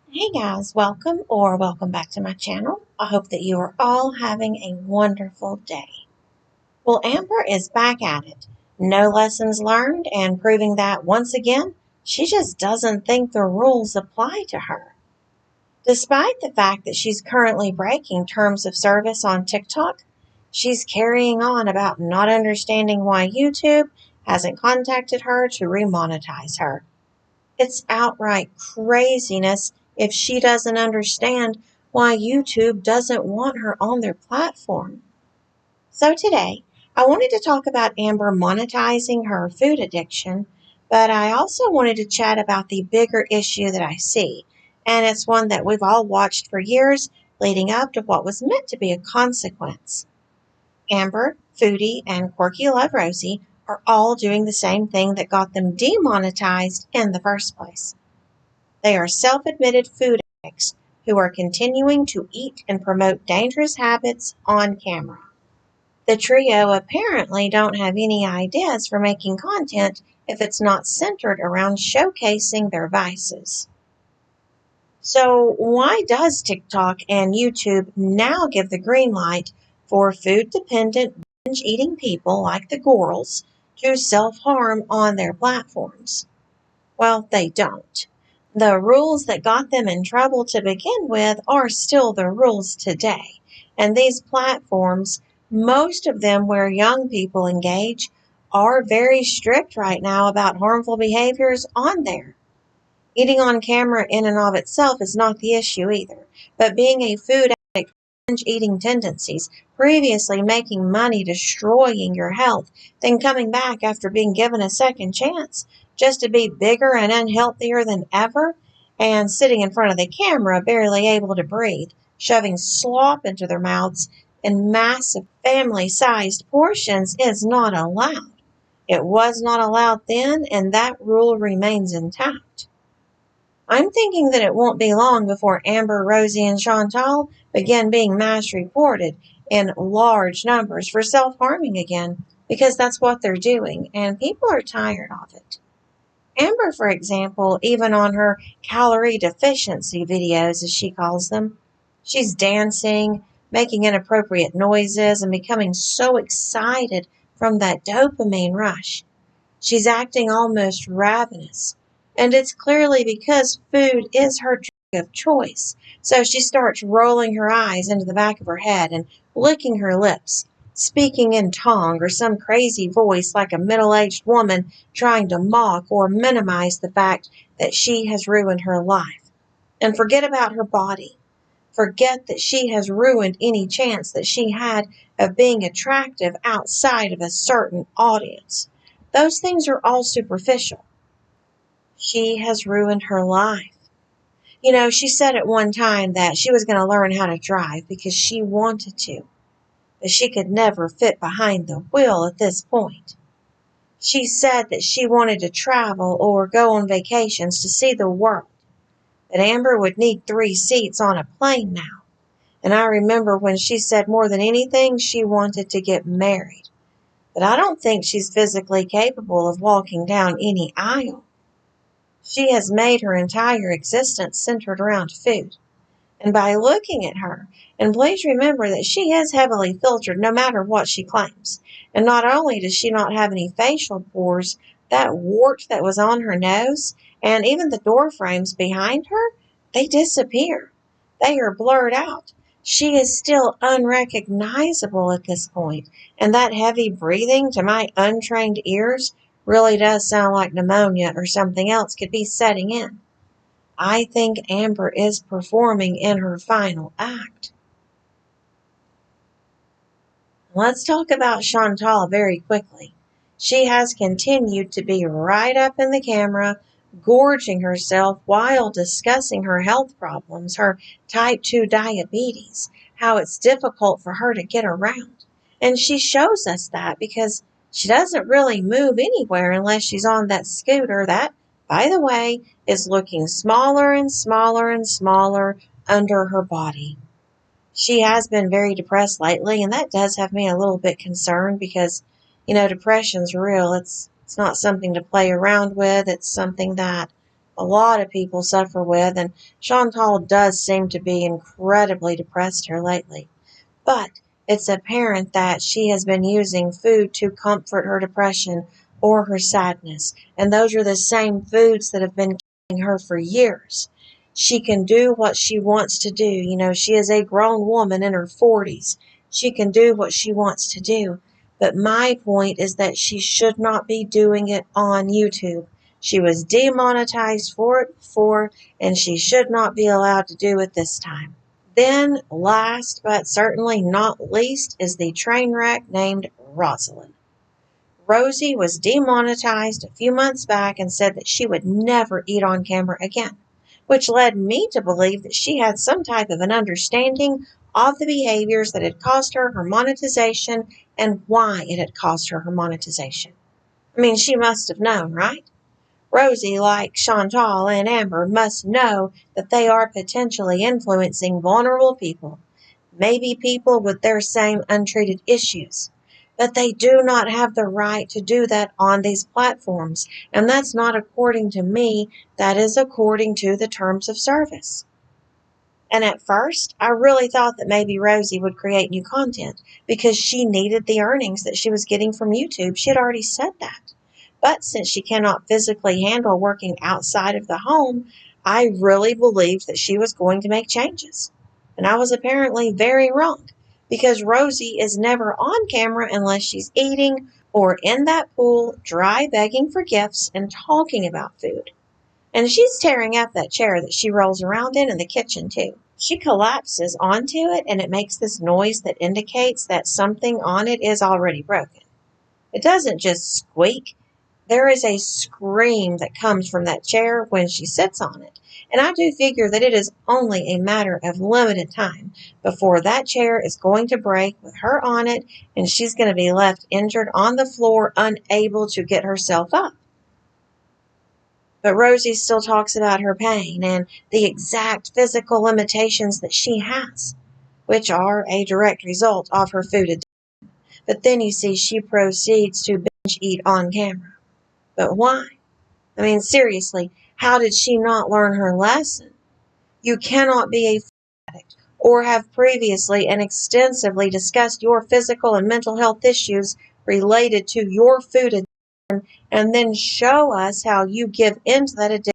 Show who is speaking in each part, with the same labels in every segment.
Speaker 1: Hey guys, welcome back to my channel. I hope that you are all having a wonderful day. Well, Amber is back at it. No lessons learned and proving that once again, she just doesn't think the rules apply to her. Despite the fact that she's currently breaking terms of service on TikTok, she's carrying on about not understanding why YouTube hasn't contacted her to remonetize her. It's outright craziness if she doesn't understand why YouTube doesn't want her on their platform. So today, I wanted to talk about Amber monetizing her food addiction, but I also wanted to chat about the bigger issue that I see, and it's one that we've all watched for years leading up to what was meant to be a consequence. Amber, Foodie, and Quirky Love Rosee are all doing the same thing that got them demonetized in the first place. They are self-admitted food addicts who are continuing to eat and promote dangerous habits on camera. The trio apparently don't have any ideas for making content if it's not centered around showcasing their vices. So why does TikTok and YouTube now give the green light for food-dependent binge-eating people like the girls to self-harm on their platforms? Well, they don't. The rules that got them in trouble to begin with are still the rules today. And these platforms, most of them where young people engage, are very strict right now about harmful behaviors on there. Eating on camera in and of itself is not the issue either, but being a food addict, binge eating tendencies, previously making money destroying your health, then coming back after being given a second chance just to be bigger and unhealthier than ever, and sitting in front of the camera barely able to breathe, shoving slop into their mouths in massive family-sized portions is not allowed. It was not allowed then, and that rule remains intact. I'm thinking that it won't be long before Amber, Rosee, and Chantal begin being mass reported in large numbers for self-harming again, because that's what they're doing, and people are tired of it. Amber, for example, even on her calorie deficiency videos, as she calls them, she's dancing, making inappropriate noises, and becoming so excited from that dopamine rush. She's acting almost ravenous, and it's clearly because food is her drug of choice. So she starts rolling her eyes into the back of her head and licking her lips, speaking in tongue or some crazy voice like a middle-aged woman trying to mock or minimize the fact that she has ruined her life. And forget about her body. Forget that she has ruined any chance that she had of being attractive outside of a certain audience. Those things are all superficial. She has ruined her life. You know, she said at one time that she was going to learn how to drive because she wanted to, but she could never fit behind the wheel at this point. She said that she wanted to travel or go on vacations to see the world, that Amber would need 3 seats on a plane now. And I remember when she said more than anything she wanted to get married. But I don't think she's physically capable of walking down any aisle. She has made her entire existence centered around food. And by looking at her, and please remember that she is heavily filtered no matter what she claims. And not only does she not have any facial pores, that wart that was on her nose, and even the door frames behind her, they disappear. They are blurred out. She is still unrecognizable at this point, and that heavy breathing to my untrained ears really does sound like pneumonia or something else could be setting in. I think Amber is performing in her final act. Let's talk about Chantal very quickly. She has continued to be right up in the camera, gorging herself while discussing her health problems, her type 2 diabetes, how it's difficult for her to get around. And she shows us that because she doesn't really move anywhere unless she's on that scooter that, by the way, is looking smaller and smaller and smaller under her body. She has been very depressed lately, and that does have me a little bit concerned because, you know, depression's real. It's not something to play around with. It's something that a lot of people suffer with, and Chantal does seem to be incredibly depressed here lately. But it's apparent that she has been using food to comfort her depression or her sadness, and those are the same foods that have been killing her for years. She can do what she wants to do. She is a grown woman in her 40s. She can do what she wants to do. But my point is that she should not be doing it on YouTube. She was demonetized for it before, and she should not be allowed to do it this time. Then, last but certainly not least, is the train wreck named Rosalind. Rosee was demonetized a few months back and said that she would never eat on camera again, which led me to believe that she had some type of an understanding of the behaviors that had caused her her monetization and why it had caused her her monetization. I mean, she must have known, right? Rosee, like Chantal and Amber, must know that they are potentially influencing vulnerable people, maybe people with their same untreated issues. But they do not have the right to do that on these platforms, and that's not according to me, that is according to the terms of service. And at first, I really thought that maybe Rosee would create new content because she needed the earnings that she was getting from YouTube. She had already said that. But since she cannot physically handle working outside of the home, I really believed that she was going to make changes. And I was apparently very wrong because Rosee is never on camera unless she's eating or in that pool, dry begging for gifts and talking about food. And she's tearing up that chair that she rolls around in the kitchen, too. She collapses onto it, and it makes this noise that indicates that something on it is already broken. It doesn't just squeak. There is a scream that comes from that chair when she sits on it. And I do figure that it is only a matter of limited time before that chair is going to break with her on it, and she's going to be left injured on the floor, unable to get herself up. But Rosee still talks about her pain and the exact physical limitations that she has, which are a direct result of her food addiction. But then you see she proceeds to binge eat on camera. But why? I mean, seriously, how did she not learn her lesson? You cannot be a food addict or have previously and extensively discussed your physical and mental health issues related to your food addiction and then show us how you give into that addiction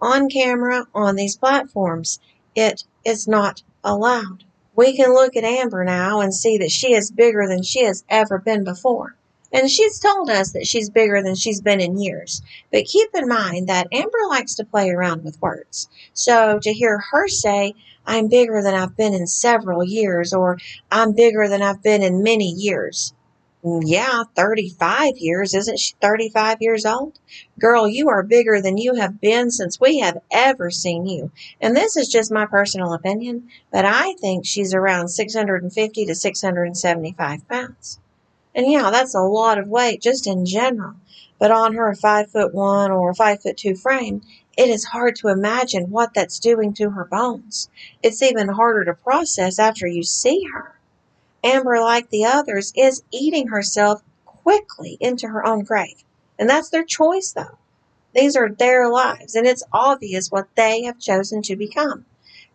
Speaker 1: on camera on these platforms. It is not allowed. We can look at Amber now and see that she is bigger than she has ever been before. And she's told us that she's bigger than she's been in years. But keep in mind that Amber likes to play around with words. So to hear her say, I'm bigger than I've been in several years, or I'm bigger than I've been in many years. Yeah, 35 years. Isn't she 35 years old? Girl, you are bigger than you have been since we have ever seen you. And this is just my personal opinion, but I think she's around 650 to 675 pounds. And yeah, that's a lot of weight just in general. But on her 5'1" or 5'2" frame, it is hard to imagine what that's doing to her bones. It's even harder to process after you see her. Amber, like the others, is eating herself quickly into her own grave. And that's their choice, though. These are their lives, and it's obvious what they have chosen to become.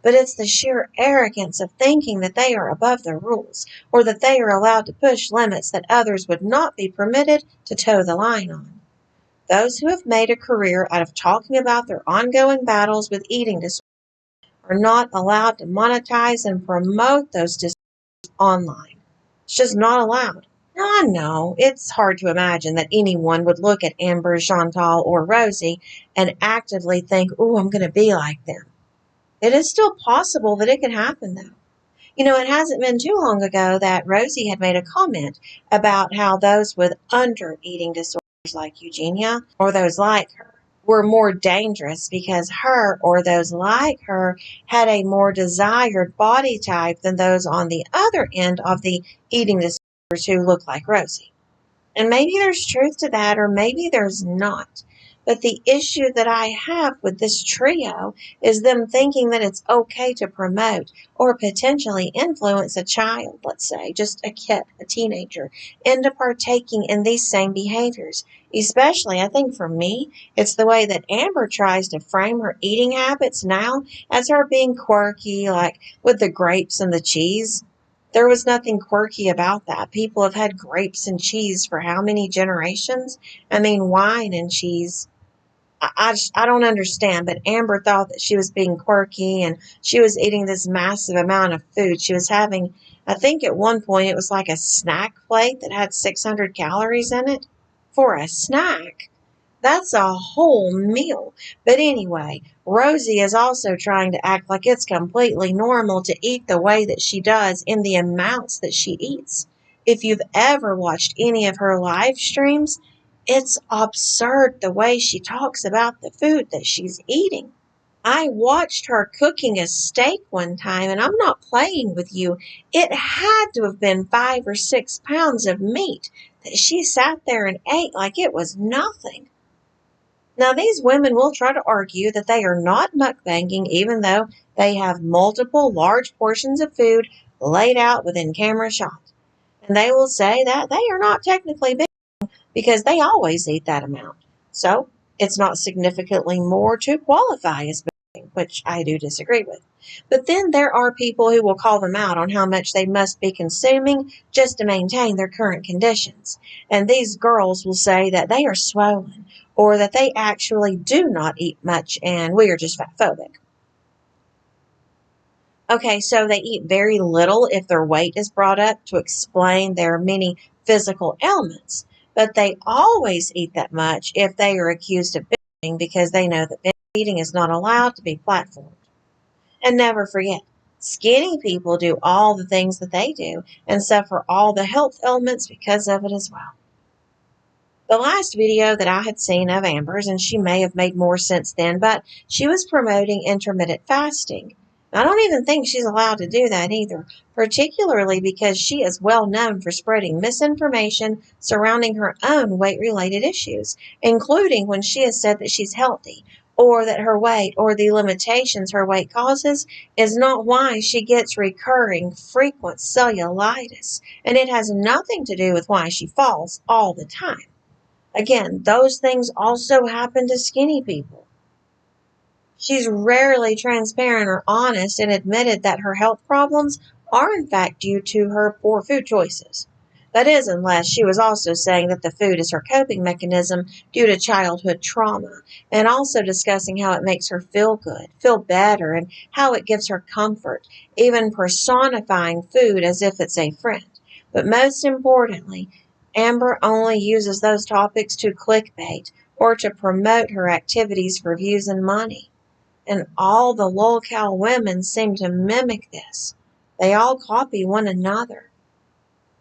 Speaker 1: But it's the sheer arrogance of thinking that they are above the rules, or that they are allowed to push limits that others would not be permitted to toe the line on. Those who have made a career out of talking about their ongoing battles with eating disorders are not allowed to monetize and promote those disorders online. It's just not allowed. Now, I know it's hard to imagine that anyone would look at Amber, Chantal, or Rosee and actively think, "Ooh, I'm going to be like them." It is still possible that it could happen, though. It hasn't been too long ago that Rosee had made a comment about how those with under-eating disorders like Eugenia, or those like her, were more dangerous because her or those like her had a more desired body type than those on the other end of the eating disorders who look like Rosee. And maybe there's truth to that, or maybe there's not. But the issue that I have with this trio is them thinking that it's okay to promote or potentially influence a child, let's say, just a kid, a teenager, into partaking in these same behaviors. Especially, I think for me, it's the way that Amber tries to frame her eating habits now as her being quirky, like with the grapes and the cheese. There was nothing quirky about that. People have had grapes and cheese for how many generations? I mean, wine and cheese. I don't understand, but Amber thought that she was being quirky and she was eating this massive amount of food. She was having, I think at one point it was like a snack plate that had 600 calories in it. For a snack, that's a whole meal. But anyway, Rosee is also trying to act like it's completely normal to eat the way that she does in the amounts that she eats. If you've ever watched any of her live streams, it's absurd the way she talks about the food that she's eating. I watched her cooking a steak one time, and I'm not playing with you. It had to have been 5 or 6 pounds of meat that she sat there and ate like it was nothing. Now, these women will try to argue that they are not mukbanging, even though they have multiple large portions of food laid out within camera shot. And they will say that they are not technically big because they always eat that amount. So it's not significantly more to qualify as binging, which I do disagree with. But then there are people who will call them out on how much they must be consuming just to maintain their current conditions. And these girls will say that they are swollen or that they actually do not eat much and we are just fat phobic. Okay, so they eat very little if their weight is brought up to explain their many physical ailments, but they always eat that much if they are accused of binging because they know that binge eating is not allowed to be platformed. And never forget, skinny people do all the things that they do and suffer all the health ailments because of it as well. The last video that I had seen of Amber's, and she may have made more since then, but she was promoting intermittent fasting. I don't even think she's allowed to do that either, particularly because she is well known for spreading misinformation surrounding her own weight-related issues, including when she has said that she's healthy, or that her weight or the limitations her weight causes is not why she gets recurring frequent cellulitis, and it has nothing to do with why she falls all the time. Again, those things also happen to skinny people. She's rarely transparent or honest and admitted that her health problems are in fact due to her poor food choices. That is, unless she was also saying that the food is her coping mechanism due to childhood trauma, and also discussing how it makes her feel good, feel better, and how it gives her comfort, even personifying food as if it's a friend. But most importantly, Amber only uses those topics to clickbait or to promote her activities for views and money. And all the lolcow women seem to mimic this. They all copy one another.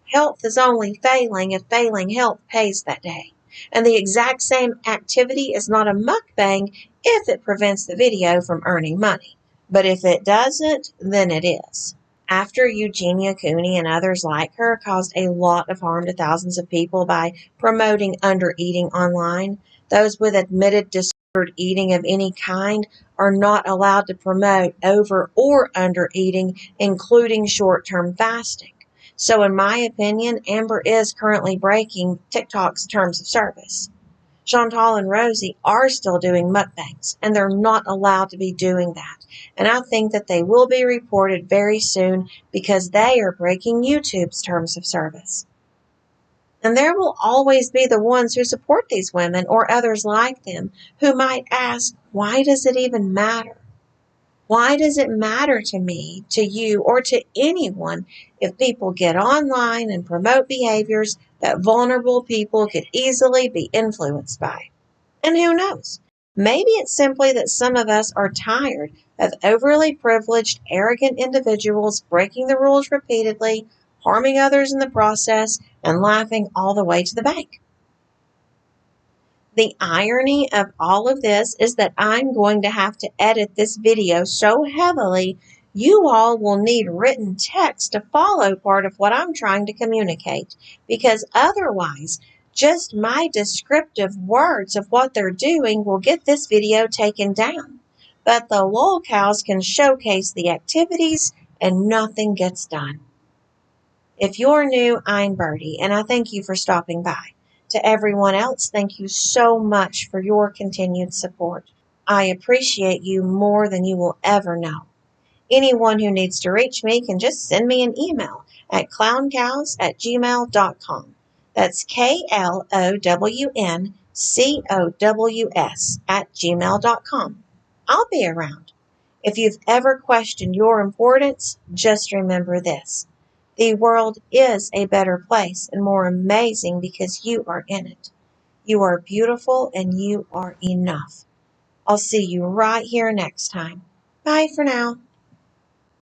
Speaker 1: Health is only failing if failing health pays that day. And the exact same activity is not a mukbang if it prevents the video from earning money. But if it doesn't, then it is. After Eugenia Cooney and others like her caused a lot of harm to thousands of people by promoting undereating online, those with admitted disordered eating of any kind are not allowed to promote over or under eating, including short-term fasting. So in my opinion, Amber is currently breaking TikTok's terms of service. Chantal and Rosee are still doing mukbangs, and they're not allowed to be doing that. And I think that they will be reported very soon because they are breaking YouTube's terms of service. And there will always be the ones who support these women or others like them who might ask, why does it even matter? Why does it matter to me, to you, or to anyone if people get online and promote behaviors that vulnerable people could easily be influenced by? And who knows? Maybe it's simply that some of us are tired of overly privileged, arrogant individuals breaking the rules repeatedly, harming others in the process, and laughing all the way to the bank. The irony of all of this is that I'm going to have to edit this video so heavily, you all will need written text to follow part of what I'm trying to communicate, because otherwise, Just my descriptive words of what they're doing will get this video taken down. But the lolcows can showcase the activities and nothing gets done. If you're new, I'm Birdie, and I thank you for stopping by. To everyone else, thank you so much for your continued support. I appreciate you more than you will ever know. Anyone who needs to reach me can just send me an email at clowncows@gmail.com. That's KLOWNCOWS@gmail.com. I'll be around. If you've ever questioned your importance, just remember this. The world is a better place and more amazing because you are in it. You are beautiful and you are enough. I'll see you right here next time. Bye for now.